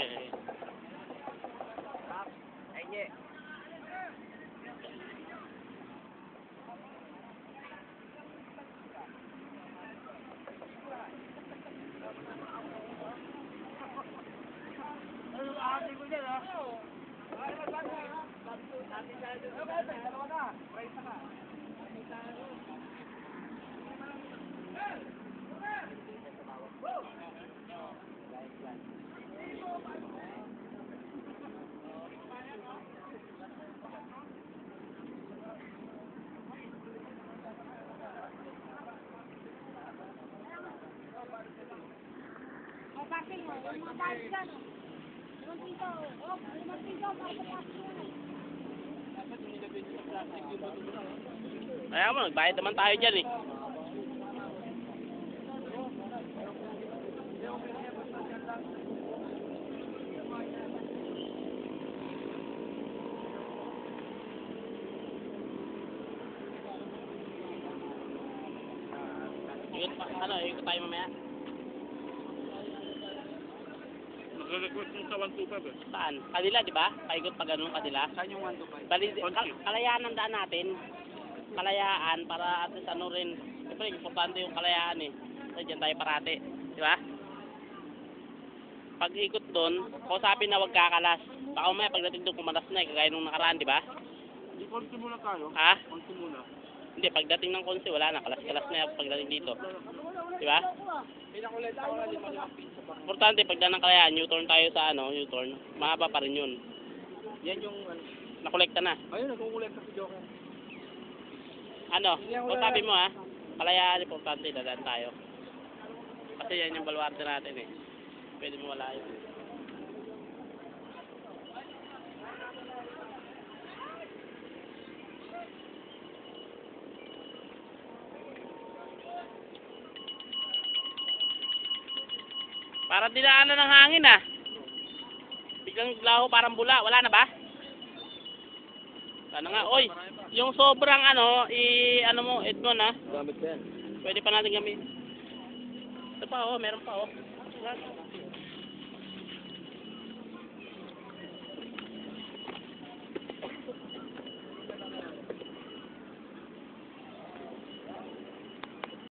Okay. Ay, Kaya mo, nagbayad naman tayo dyan eh. Ikot tayo mamaya. Nagre-request yung sa 125 eh. Saan? Kanila, di ba? Paikot pa ganun kanila. saan yung 125? Bali, kalayaan ang daan natin. Kalayaan para at least ano rin. Siyempre, importante yung kalayaan eh. Kasi dyan tayo parate. Di ba? Pag ikot doon, kausapin na wag kakalas. Baka umaya pagdating doon kumalas na eh. Kagaya nung nakaraan, di ba? Di konti muna tayo. Ha? Konti muna. Hindi, pagdating ng konsi, wala na. Kalas-kalas na yan pagdating dito. Di ba? Pinakulit ako na 5 piso pa. Importante, pagdaan ng kalayaan, U-turn tayo sa ano, U-turn. Mahaba pa rin yun. Yan yung Nakolekta na. ayun, nagkukulit sa Joker. Ano? Kung sabi mo ha, kalayaan, importante, dadaan tayo. Kasi yan yung baluarte natin eh. Pwede mo wala yun. Para dinaanan ng hangin ah. Biglang laho parang bula. Wala na ba? Ano nga? Oy, yung sobrang ano, ano mo, Edmond ah. Gamit yan. Pwede pa natin gamitin. Ito pa oh, meron pa oh.